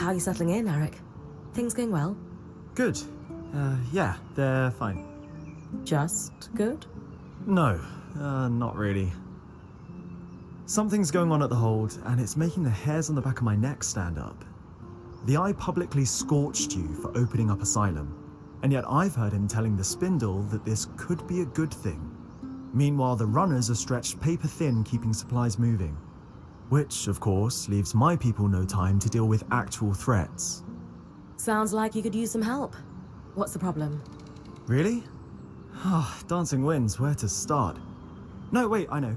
How are you settling in, Eric? Things going well? Good. Yeah, they're fine. Just good? No, not really. Something's going on at the hold, and it's making the hairs on the back of my neck stand up. The Eye publicly scorched you for opening up Asylum, and yet I've heard him telling the Spindle that this could be a good thing. Meanwhile, the runners are stretched paper thin keeping supplies moving. Which, of course, leaves my people no time to deal with actual threats. Sounds like you could use some help. What's the problem? Really? Dancing winds, where to start? No, wait, I know.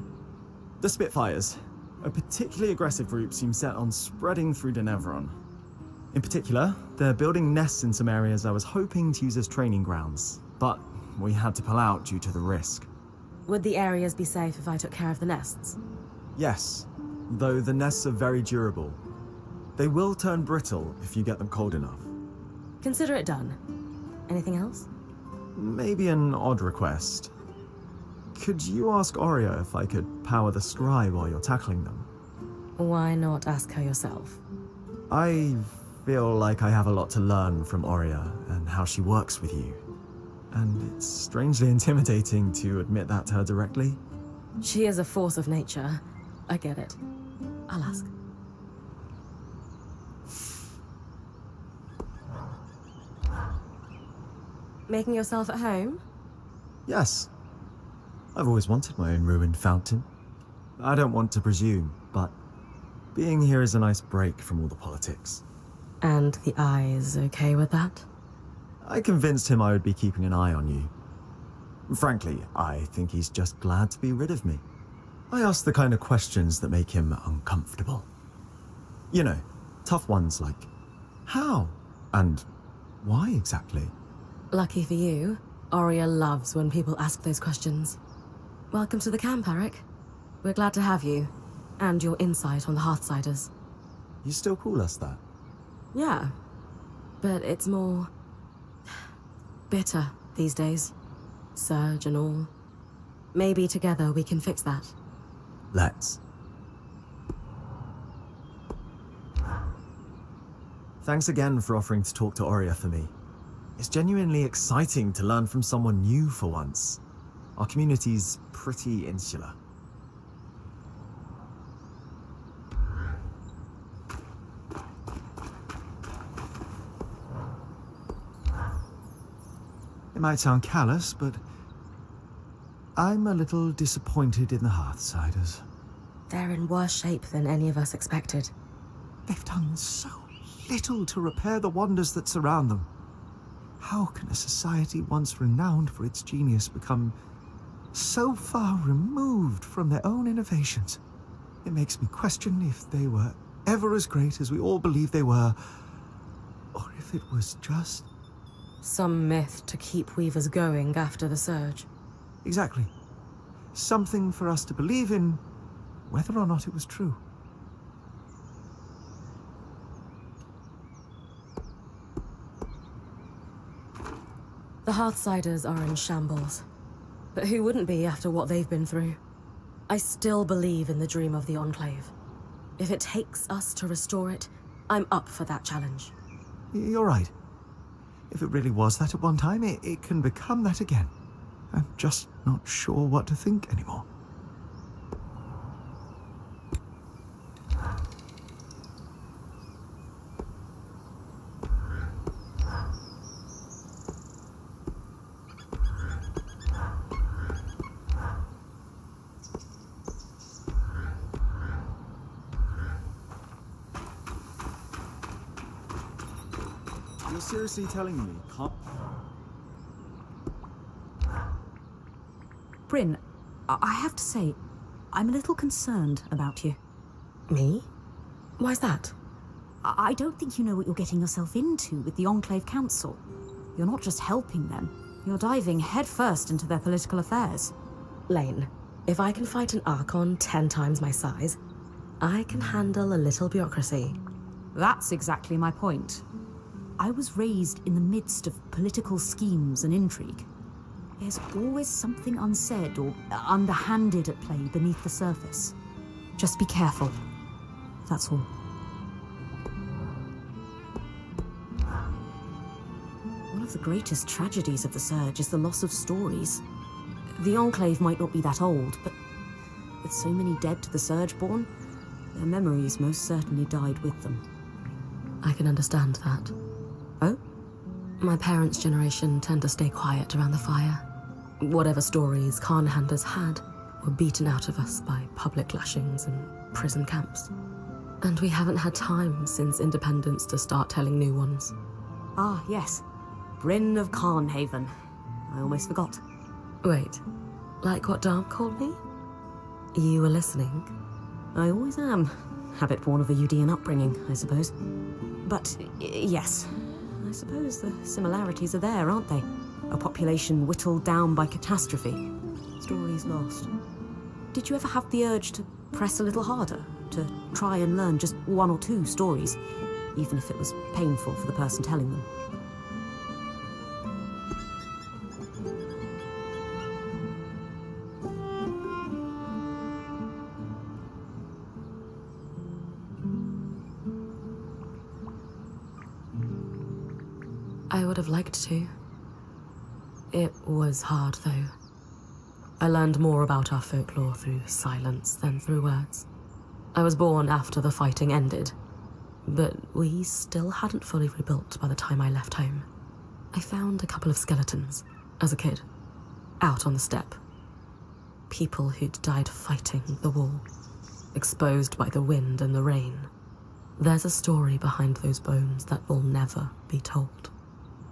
The Spitfires. A particularly aggressive group seems set on spreading through Denevron. In particular, they're building nests in some areas I was hoping to use as training grounds, but we had to pull out due to the risk. Would the areas be safe if I took care of the nests? Yes, though the nests are very durable. They will turn brittle if you get them cold enough. Consider it done. Anything else? Maybe an odd request. Could you ask Oria if I could power the scribe while you're tackling them? Why not ask her yourself? I feel like I have a lot to learn from Oria and how she works with you. And it's strangely intimidating to admit that to her directly. She is a force of nature. I get it. I'll ask. Making yourself at home? Yes. I've always wanted my own ruined fountain. I don't want to presume, but being here is a nice break from all the politics. And the Eye is okay with that? I convinced him I would be keeping an eye on you. Frankly, I think he's just glad to be rid of me. I ask the kind of questions that make him uncomfortable. You know, tough ones like, how? And why exactly? Lucky for you, Oria loves when people ask those questions. Welcome to the camp, Eric. We're glad to have you, and your insight on the Hearthsiders. You still call us that? Yeah, but it's more bitter these days. Surge and all. Maybe together we can fix that. Let's. Thanks again for offering to talk to Oria for me. It's genuinely exciting to learn from someone new for once. Our community's pretty insular. It might sound callous, but I'm a little disappointed in the Hearthsiders. They're in worse shape than any of us expected. They've done so little to repair the wonders that surround them. How can a society once renowned for its genius become so far removed from their own innovations? It makes me question if they were ever as great as we all believe they were, or if it was just... Some myth to keep Weavers going after the surge. Exactly. Something for us to believe in, whether or not it was true. The Hearthsiders are in shambles. But who wouldn't be after what they've been through? I still believe in the dream of the Enclave. If it takes us to restore it, I'm up for that challenge. You're right. If it really was that at one time, it can become that again. I'm just not sure what to think anymore. You're seriously telling me, can't... Bryn, I have to say, I'm a little concerned about you. Me? Why's that? I don't think you know what you're getting yourself into with the Enclave Council. You're not just helping them, you're diving headfirst into their political affairs. Lane, if I can fight an Archon 10 times my size, I can handle a little bureaucracy. That's exactly my point. I was raised in the midst of political schemes and intrigue. There's always something unsaid or underhanded at play beneath the surface. Just be careful. That's all. of the greatest tragedies of the Surge is the loss of stories. The Enclave might not be that old, but with so many dead to the Surgeborn, their memories most certainly died with them. I can understand that. Oh? My parents' generation tend to stay quiet around the fire. Whatever stories Khanhanders had were beaten out of us by public lashings and prison camps. And we haven't had time since independence to start telling new ones. Ah, yes. Bryn of Carnhaven. I almost forgot. Wait, like what Darm called me? You were listening? I always am. Habit born of a Udean upbringing, I suppose. But, yes. I suppose the similarities are there, aren't they? A population whittled down by catastrophe. Stories lost. Did you ever have the urge to press a little harder? To try and learn just one or two stories, even if it was painful for the person telling them? I would have liked to. It was hard, though. I learned more about our folklore through silence than through words. I was born after the fighting ended, but we still hadn't fully rebuilt by the time I left home. I found a couple of skeletons as a kid, out on the steppe. People who'd died fighting the war, exposed by the wind and the rain. There's a story behind those bones that will never be told.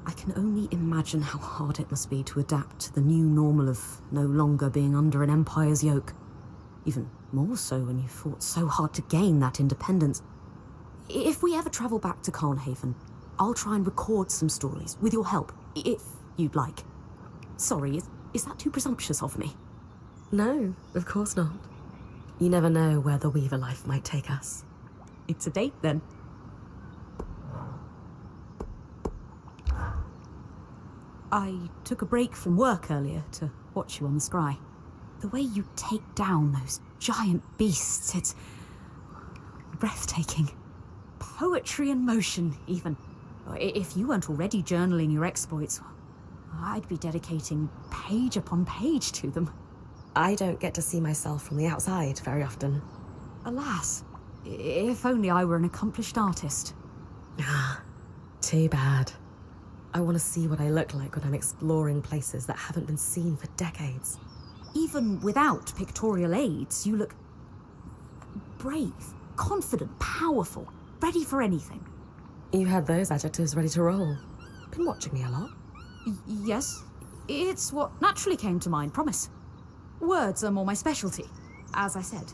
I can only imagine how hard it must be to adapt to the new normal of no longer being under an empire's yoke. Even more so when you fought so hard to gain that independence. If we ever travel back to Carnhaven, I'll try and record some stories, with your help, if you'd like. Sorry, is that too presumptuous of me? No, of course not. You never know where the Weaver life might take us. It's a date, then. I took a break from work earlier to watch you on the scry. The way you take down those giant beasts, it's breathtaking. Poetry in motion, even. If you weren't already journaling your exploits, I'd be dedicating page upon page to them. I don't get to see myself from the outside very often. Alas, if only I were an accomplished artist. Ah, too bad. I want to see what I look like when I'm exploring places that haven't been seen for decades. Even without pictorial aids, you look brave, confident, powerful, ready for anything. You had those adjectives ready to roll. Been watching me a lot. Yes, it's what naturally came to mind, promise. Words are more my specialty, as I said.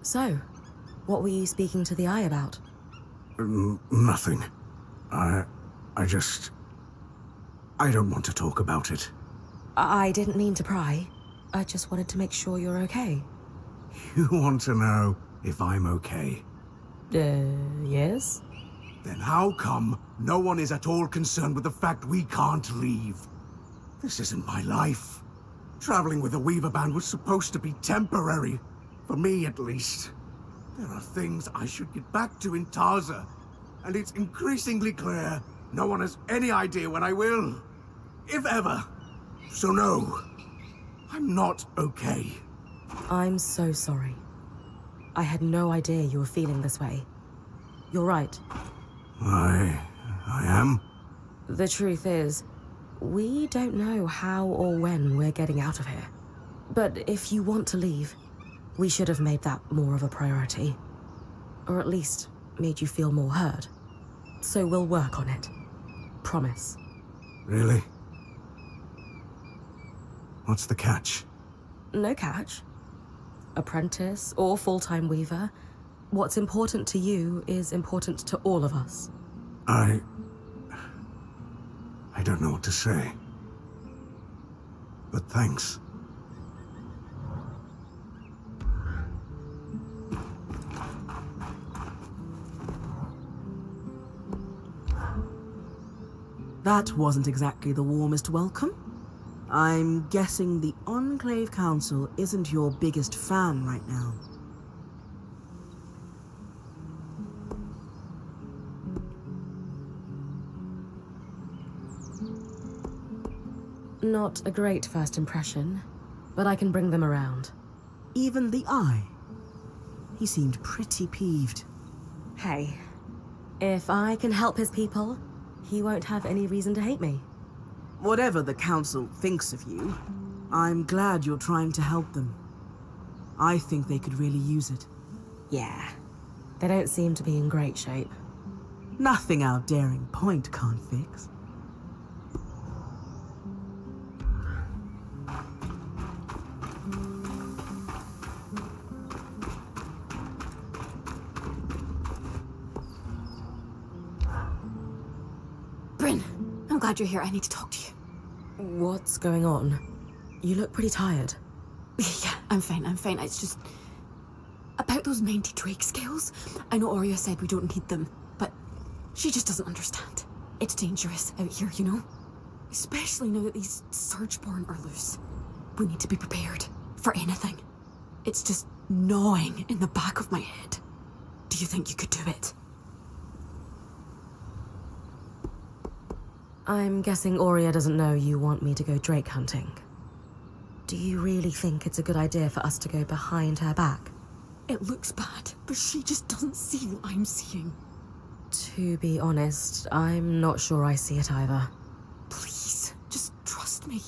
So, what were you speaking to the Eye about? Nothing. I don't want to talk about it. I didn't mean to pry. I just wanted to make sure you're okay. You want to know if I'm okay? Yes? Then how come no one is at all concerned with the fact we can't leave? This isn't my life. Traveling with a Weaver band was supposed to be temporary. For me, at least. There are things I should get back to in Tarza, and it's increasingly clear no one has any idea when I will. If ever. So no, I'm not okay. I'm so sorry. I had no idea you were feeling this way. You're right. I am? The truth is, we don't know how or when we're getting out of here. But if you want to leave, we should have made that more of a priority. Or at least made you feel more heard. So we'll work on it. Promise. Really? What's the catch? No catch. Apprentice or full-time weaver, what's important to you is important to all of us. I don't know what to say. But thanks. That wasn't exactly the warmest welcome. I'm guessing the Enclave Council isn't your biggest fan right now. Not a great first impression, but I can bring them around. Even the Eye. He seemed pretty peeved. Hey, if I can help his people, he won't have any reason to hate me. Whatever the Council thinks of you, I'm glad you're trying to help them. I think they could really use it. Yeah, they don't seem to be in great shape. Nothing our daring point can't fix. Bryn, I'm glad you're here. I need to talk to you. What's going on? You look pretty tired. Yeah, I'm fine. It's just... about those Mighty Drake scales. I know Aurea said we don't need them, but she just doesn't understand. It's dangerous out here, you know? Especially now that these Surgeborn are loose. We need to be prepared for anything. It's just gnawing in the back of my head. Do you think you could do it? I'm guessing Aurea doesn't know you want me to go Drake hunting. Do you really think it's a good idea for us to go behind her back? It looks bad, but she just doesn't see what I'm seeing. To be honest, I'm not sure I see it either. Please, just trust me.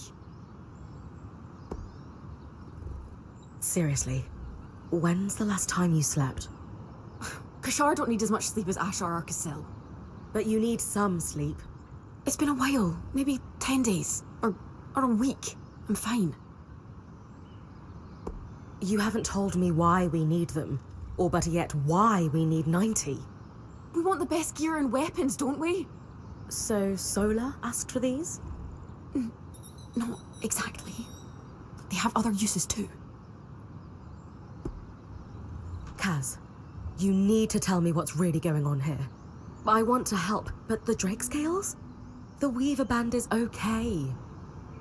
Seriously, when's the last time you slept? Kashar don't need as much sleep as Ashar or Casil. But you need some sleep. It's been a while, maybe 10 days, or a week. I'm fine. You haven't told me why we need them, or better yet, why we need 90. We want the best gear and weapons, don't we? So Sola asked for these? Not exactly. They have other uses too. Kaz, you need to tell me what's really going on here. I want to help, but the Drake scales? The Weaver Band is okay.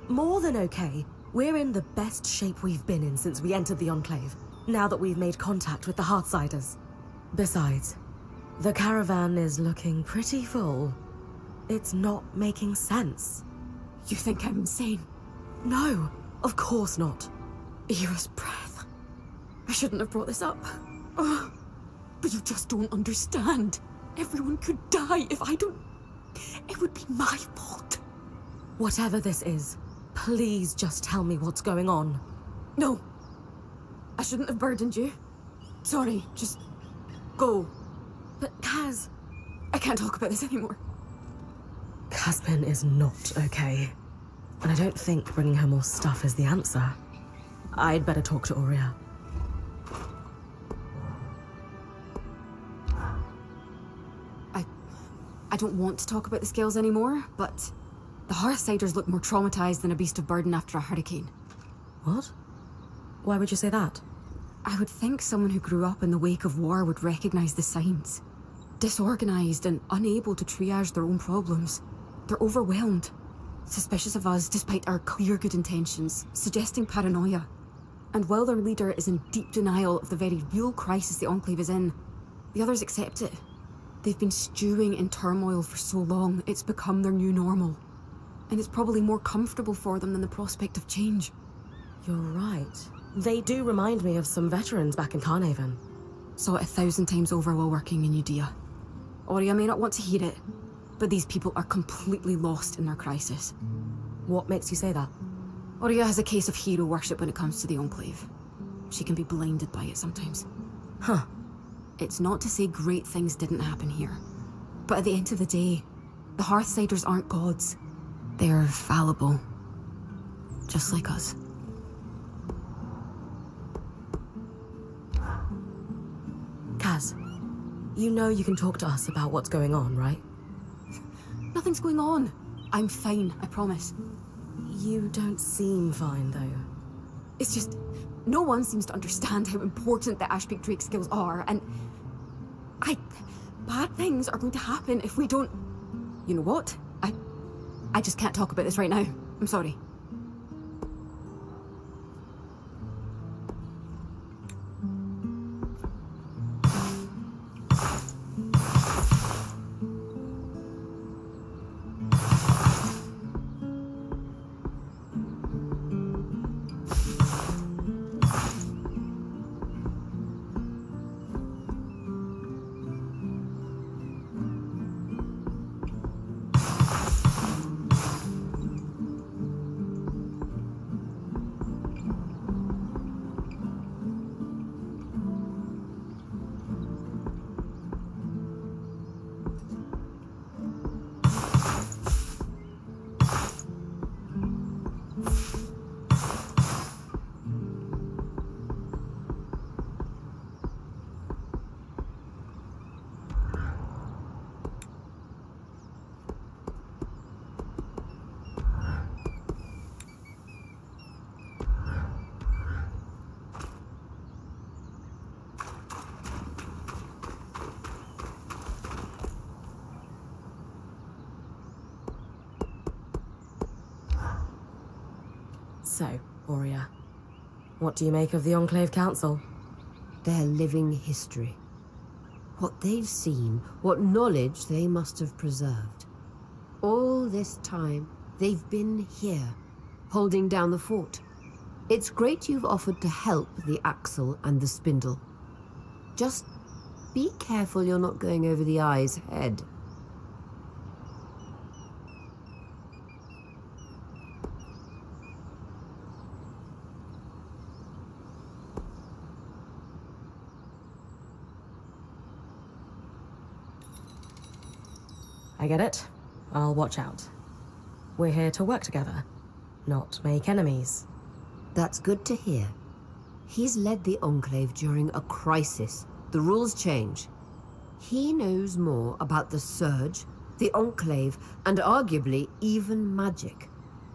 More than okay. We're in the best shape we've been in since we entered the Enclave, now that we've made contact with the Heartsiders. Besides, the caravan is looking pretty full. It's not making sense. You think I'm insane? No, of course not. Era's breath. I shouldn't have brought this up. Ugh. But you just don't understand. Everyone could die if I don't... It would be my fault. Whatever this is, please just tell me what's going on. No. I shouldn't have burdened you. Sorry, just go. But Kaz... I can't talk about this anymore. Caspin is not okay. And I don't think bringing her more stuff is the answer. I'd better talk to Aurea. I don't want to talk about the scales anymore, but the Hearthsiders look more traumatized than a beast of burden after a hurricane. What? Why would you say that? I would think someone who grew up in the wake of war would recognize the signs. Disorganized and unable to triage their own problems. They're overwhelmed. Suspicious of us despite our clear good intentions, suggesting paranoia. And while their leader is in deep denial of the very real crisis the Enclave is in, the others accept it. They've been stewing in turmoil for so long, it's become their new normal. And it's probably more comfortable for them than the prospect of change. You're right. They do remind me of some veterans back in Carnhaven. Saw it 1,000 times over while working in Udea. Aurea may not want to hear it, but these people are completely lost in their crisis. What makes you say that? Aurea has a case of hero worship when it comes to the Enclave. She can be blinded by it sometimes. Huh. It's not to say great things didn't happen here. But at the end of the day, the Hearthsiders aren't gods. They're fallible. Just like us. Kaz, you know you can talk to us about what's going on, right? Nothing's going on. I'm fine, I promise. You don't seem fine, though. It's just, no one seems to understand how important the Ashpeak Drake skills are, and bad things are going to happen if we don't... You know what? I just can't talk about this right now. I'm sorry. So, Aurea, what do you make of the Enclave Council? Their living history. What they've seen, what knowledge they must have preserved. All this time, they've been here, holding down the fort. It's great you've offered to help the Axle and the Spindle. Just be careful you're not going over the eye's head. I get it. I'll watch out. We're here to work together, not make enemies. That's good to hear. He's led the Enclave during a crisis. The rules change. He knows more about the Surge, the Enclave, and arguably even magic.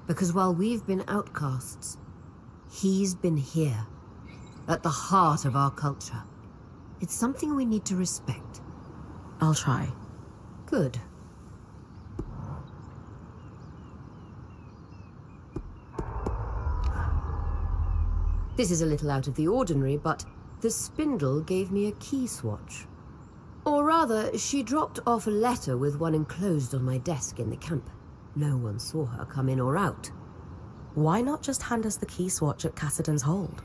Because while we've been outcasts, he's been here, at the heart of our culture. It's something we need to respect. I'll try. Good. This is a little out of the ordinary, but the Spindle gave me a key swatch. Or rather, she dropped off a letter with one enclosed on my desk in the camp. No one saw her come in or out. Why not just hand us the key swatch at Cassidy's hold?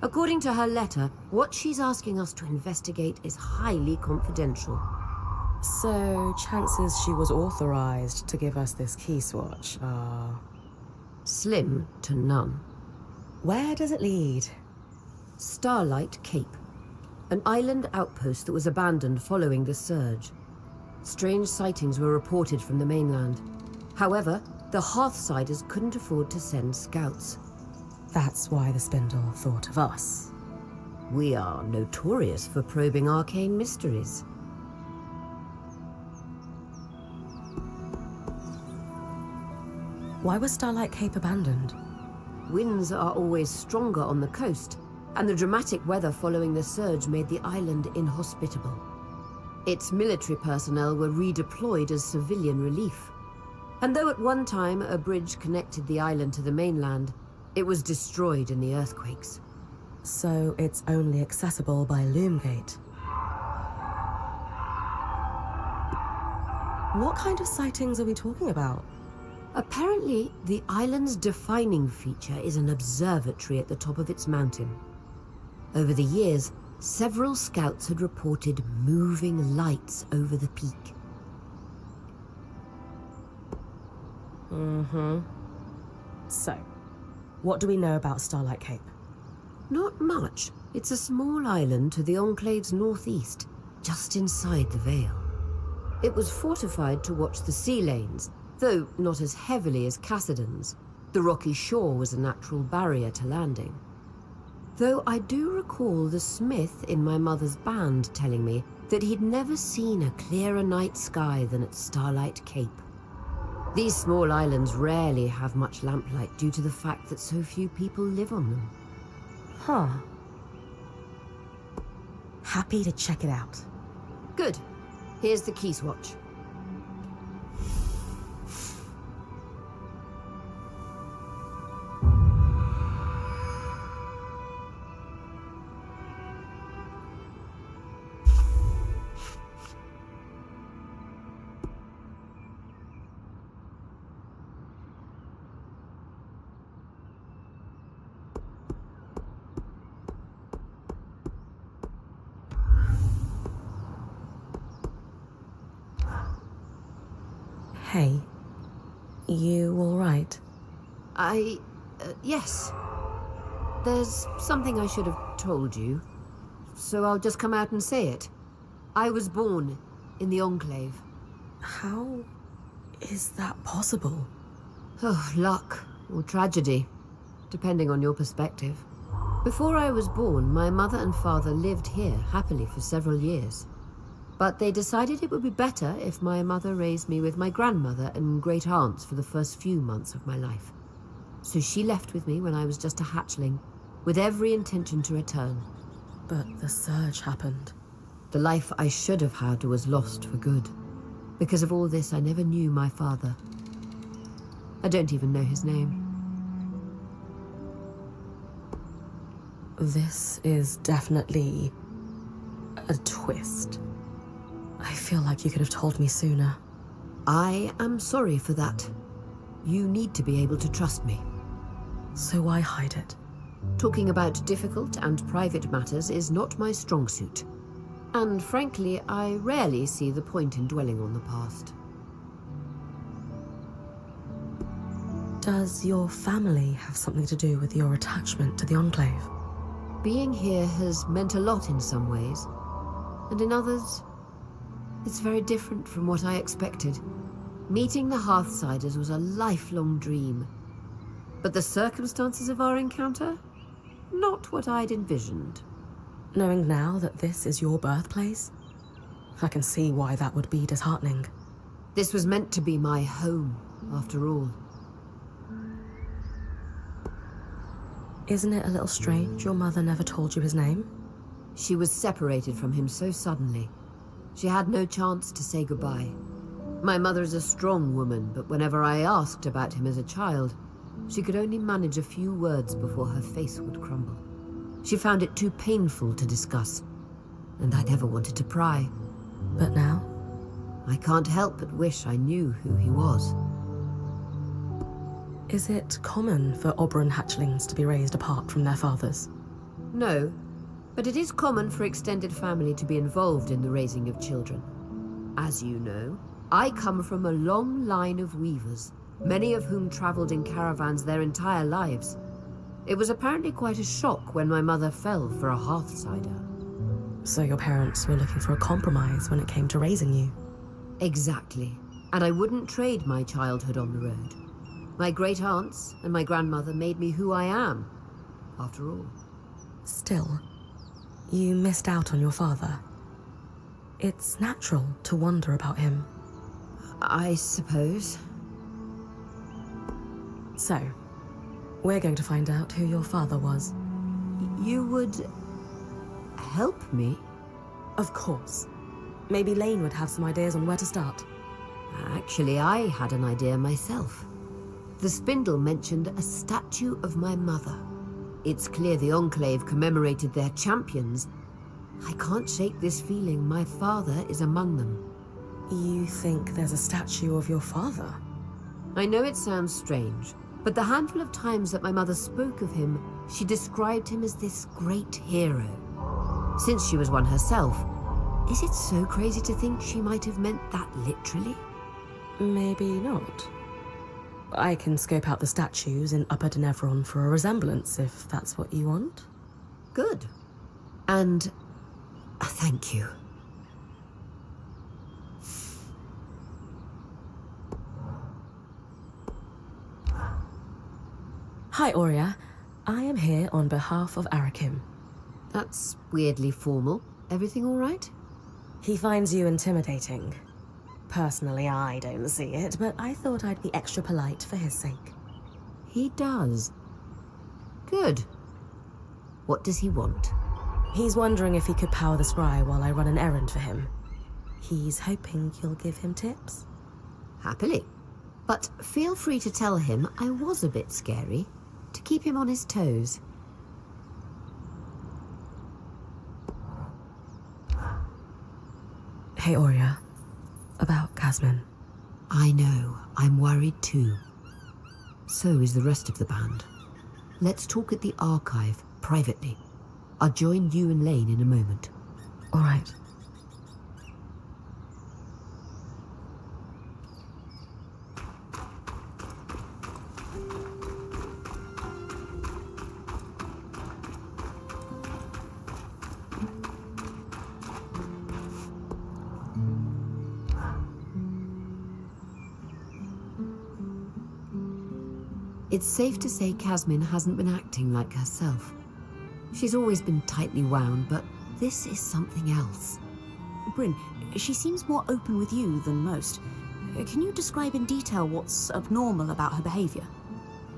According to her letter, what she's asking us to investigate is highly confidential. So, chances she was authorized to give us this key swatch are... Slim to none. Where does it lead? Starlight Cape, an island outpost that was abandoned following the Surge. Strange sightings were reported from the mainland. However, the Hearthsiders couldn't afford to send scouts. That's why the Spindle thought of us. We are notorious for probing arcane mysteries. Why was Starlight Cape abandoned? Winds are always stronger on the coast, and the dramatic weather following the Surge made the island inhospitable. Its military personnel were redeployed as civilian relief. And though at one time a bridge connected the island to the mainland, it was destroyed in the earthquakes. So it's only accessible by Loomgate. What kind of sightings are we talking about? Apparently, the island's defining feature is an observatory at the top of its mountain. Over the years, several scouts had reported moving lights over the peak. So, what do we know about Starlight Cape? Not much. It's a small island to the Enclave's northeast, just inside the Vale. It was fortified to watch the sea lanes, though not as heavily as Cassidy's. The rocky shore was a natural barrier to landing. Though I do recall the smith in my mother's band telling me that he'd never seen a clearer night sky than at Starlight Cape. These small islands rarely have much lamplight due to the fact that so few people live on them. Huh. Happy to check it out. Good. Here's the key swatch. Hey, you all right? Yes. There's something I should have told you, so I'll just come out and say it. I was born in the Enclave. How is that possible? Oh, luck or tragedy, depending on your perspective. Before I was born, my mother and father lived here happily for several years. But they decided it would be better if my mother raised me with my grandmother and great aunts for the first few months of my life. So she left with me when I was just a hatchling, with every intention to return. But the surge happened. The life I should have had was lost for good. Because of all this, I never knew my father. I don't even know his name. This is definitely a twist. I feel like you could have told me sooner. I am sorry for that. You need to be able to trust me. So why hide it? Talking about difficult and private matters is not my strong suit. And frankly, I rarely see the point in dwelling on the past. Does your family have something to do with your attachment to the Enclave? Being here has meant a lot in some ways, and in others, it's very different from what I expected. Meeting the Hearthsiders was a lifelong dream, but the circumstances of our encounter, not what I'd envisioned. Knowing now that this is your birthplace, I can see why that would be disheartening. This was meant to be my home, after all. Isn't it a little strange your mother never told you his name? She was separated from him so suddenly. She had no chance to say goodbye. My mother is a strong woman, but whenever I asked about him as a child, she could only manage a few words before her face would crumble. She found it too painful to discuss, and I never wanted to pry. But now? I can't help but wish I knew who he was. Is it common for Oberon hatchlings to be raised apart from their fathers? No, but it is common for extended family to be involved in the raising of children. As you know, I come from a long line of weavers, many of whom traveled in caravans their entire lives. It was apparently quite a shock when my mother fell for a Hearthsider. So your parents were looking for a compromise when it came to raising you? Exactly. And I wouldn't trade my childhood on the road. My great-aunts and my grandmother made me who I am, after all. Still, you missed out on your father. It's natural to wonder about him. I suppose. So, we're going to find out who your father was. You would help me? Of course. Maybe Lane would have some ideas on where to start. Actually, I had an idea myself. The spindle mentioned a statue of my mother. It's clear the Enclave commemorated their champions. I can't shake this feeling my father is among them. You think there's a statue of your father? I know it sounds strange, but the handful of times that my mother spoke of him, she described him as this great hero. Since she was one herself, is it so crazy to think she might have meant that literally? Maybe not. I can scope out the statues in Upper Denevron for a resemblance, if that's what you want. Good. And thank you. Hi, Aurea. I am here on behalf of Arakim. That's weirdly formal. Everything all right? He finds you intimidating. Personally, I don't see it, but I thought I'd be extra polite for his sake. He does. Good. What does he want? He's wondering if he could power the scry while I run an errand for him. He's hoping you'll give him tips. Happily. But feel free to tell him I was a bit scary, to keep him on his toes. Hey, Aurea. About Casmin. I know. I'm worried too. So is the rest of the band. Let's talk at the archive, privately. I'll join you and Lane in a moment. All right. It's safe to say Casmin hasn't been acting like herself. She's always been tightly wound, but this is something else. Bryn, she seems more open with you than most. Can you describe in detail what's abnormal about her behavior?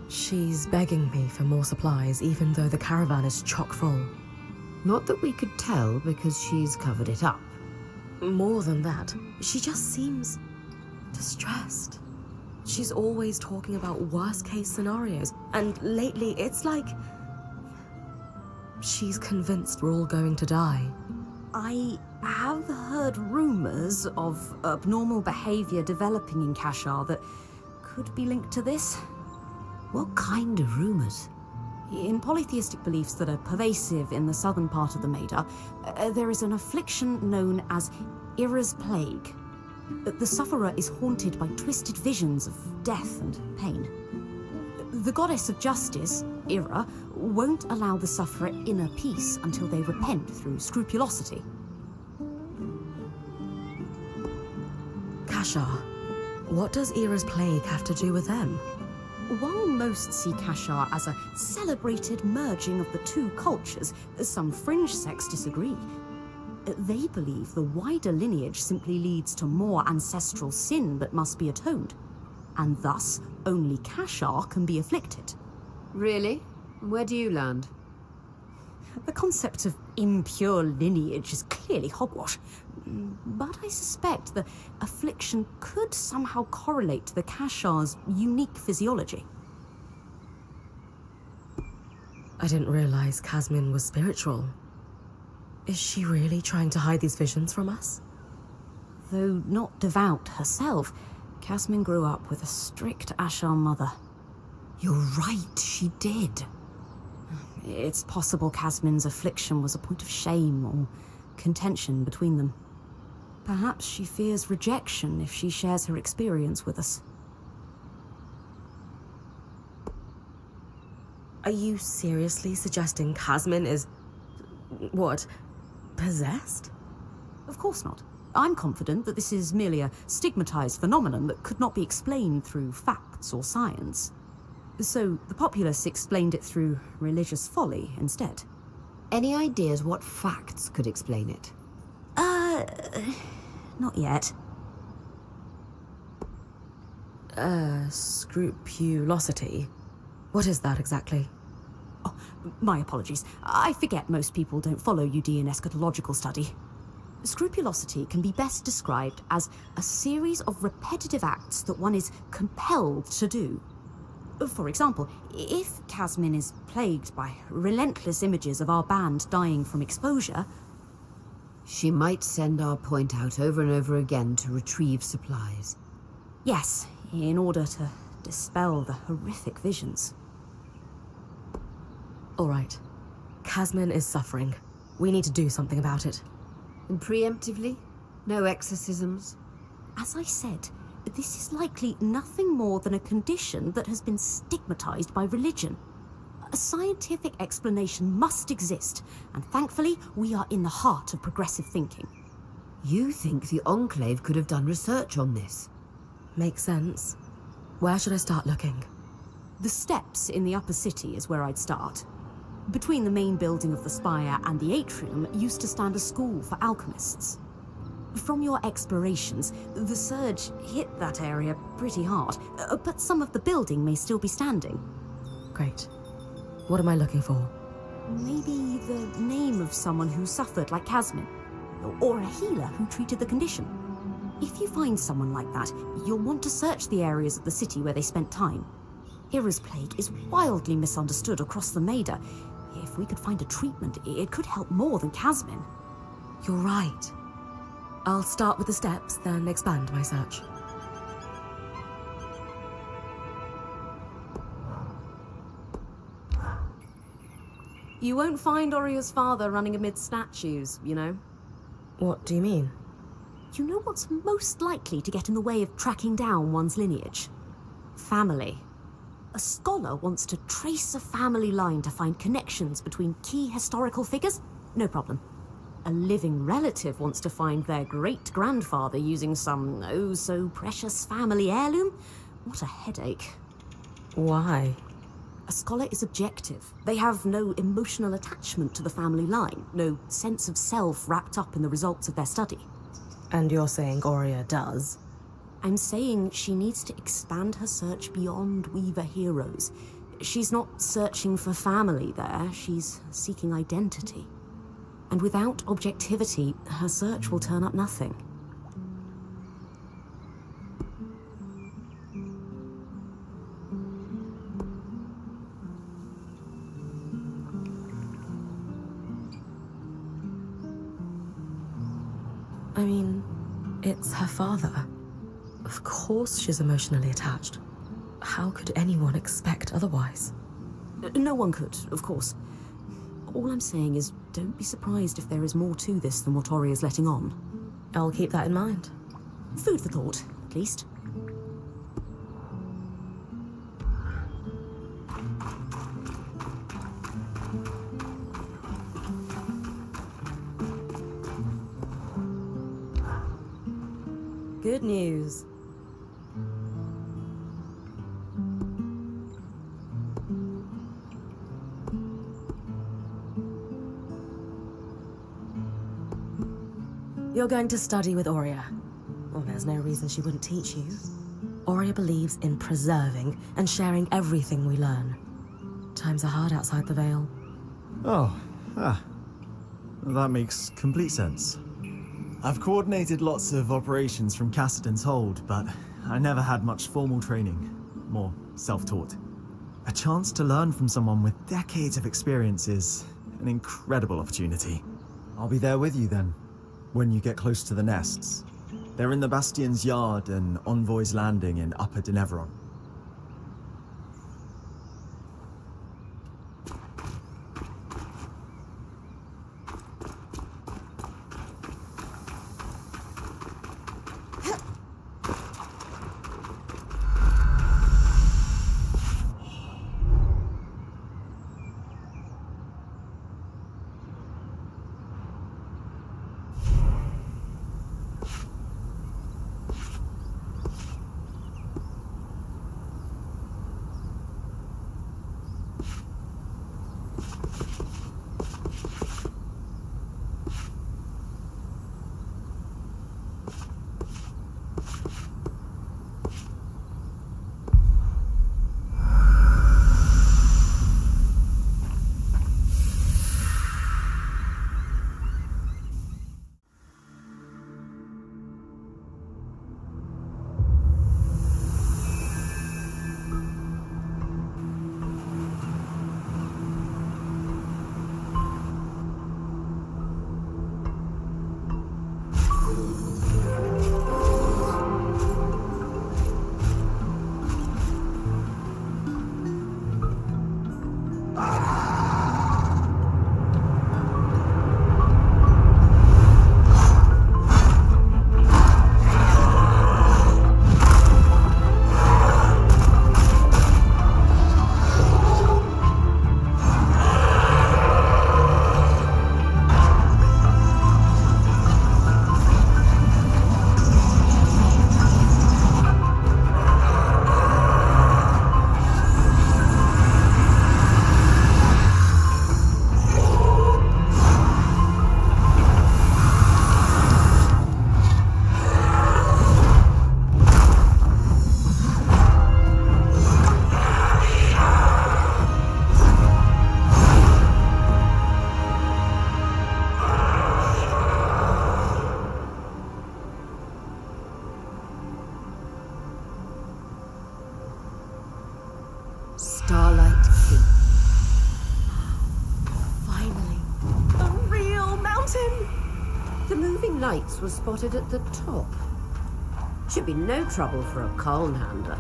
She's begging me for more supplies, even though the caravan is chock full. Not that we could tell because she's covered it up. More than that, she just seems distressed. She's always talking about worst-case scenarios, and lately it's like she's convinced we're all going to die. I have heard rumors of abnormal behavior developing in Kashar that could be linked to this. What kind of rumors? In polytheistic beliefs that are pervasive in the southern part of the Maida, there is an affliction known as Ira's Plague. The sufferer is haunted by twisted visions of death and pain. The goddess of justice, Ira, won't allow the sufferer inner peace until they repent through scrupulosity. Kashar, what does Ira's plague have to do with them? While most see Kashar as a celebrated merging of the two cultures, some fringe sects disagree. They believe the wider lineage simply leads to more ancestral sin that must be atoned, and thus only Kashar can be afflicted. Really? Where do you land? The concept of impure lineage is clearly hogwash, but I suspect the affliction could somehow correlate to the Kashar's unique physiology. I didn't realize Casmin was spiritual. Is she really trying to hide these visions from us? Though not devout herself, Casmin grew up with a strict Ashar mother. You're right, she did. It's possible Casmin's affliction was a point of shame or contention between them. Perhaps she fears rejection if she shares her experience with us. Are you seriously suggesting Casmin is, what, possessed? Of course not. I'm confident that this is merely a stigmatized phenomenon that could not be explained through facts or science. So the populace explained it through religious folly instead. Any ideas what facts could explain it? Not yet. Scrupulosity? What is that exactly? Oh, my apologies. I forget most people don't follow UD in eschatological study. Scrupulosity can be best described as a series of repetitive acts that one is compelled to do. For example, if Casmin is plagued by relentless images of our band dying from exposure, she might send our point out over and over again to retrieve supplies. Yes, in order to dispel the horrific visions. All right. Casmin is suffering. We need to do something about it. And preemptively? No exorcisms? As I said, this is likely nothing more than a condition that has been stigmatized by religion. A scientific explanation must exist, and thankfully, we are in the heart of progressive thinking. You think the Enclave could have done research on this? Makes sense. Where should I start looking? The steps in the upper city is where I'd start. Between the main building of the spire and the atrium used to stand a school for alchemists. From your explorations, the surge hit that area pretty hard, but some of the building may still be standing. Great. What am I looking for? Maybe the name of someone who suffered like Casmin, or a healer who treated the condition. If you find someone like that, you'll want to search the areas of the city where they spent time. Ira's plague is wildly misunderstood across the Maida. If we could find a treatment, it could help more than Casmin. You're right. I'll start with the steps, then expand my search. You won't find Oria's father running amid statues, you know. What do you mean? You know what's most likely to get in the way of tracking down one's lineage? Family. A scholar wants to trace a family line to find connections between key historical figures? No problem. A living relative wants to find their great-grandfather using some oh-so-precious family heirloom? What a headache. Why? A scholar is objective. They have no emotional attachment to the family line, no sense of self wrapped up in the results of their study. And you're saying Aurea does? I'm saying she needs to expand her search beyond Weaver heroes. She's not searching for family there, she's seeking identity. And without objectivity, her search will turn up nothing. I mean, it's her father. Of course she's emotionally attached. How could anyone expect otherwise? No one could, of course. All I'm saying is, don't be surprised if there is more to this than what Ori is letting on. I'll keep that in mind. Food for thought, at least. Good news. You're going to study with Aurea. Well, there's no reason she wouldn't teach you. Aurea believes in preserving and sharing everything we learn. Times are hard outside the Veil. Oh, that makes complete sense. I've coordinated lots of operations from Cassidon's Hold, but I never had much formal training. More self-taught. A chance to learn from someone with decades of experience is an incredible opportunity. I'll be there with you then, when you get close to the nests. They're in the Bastion's Yard and Envoy's Landing in Upper Denevron. Starlight Peak. Finally. A real mountain! The moving lights were spotted at the top. Should be no trouble for a Calnhander.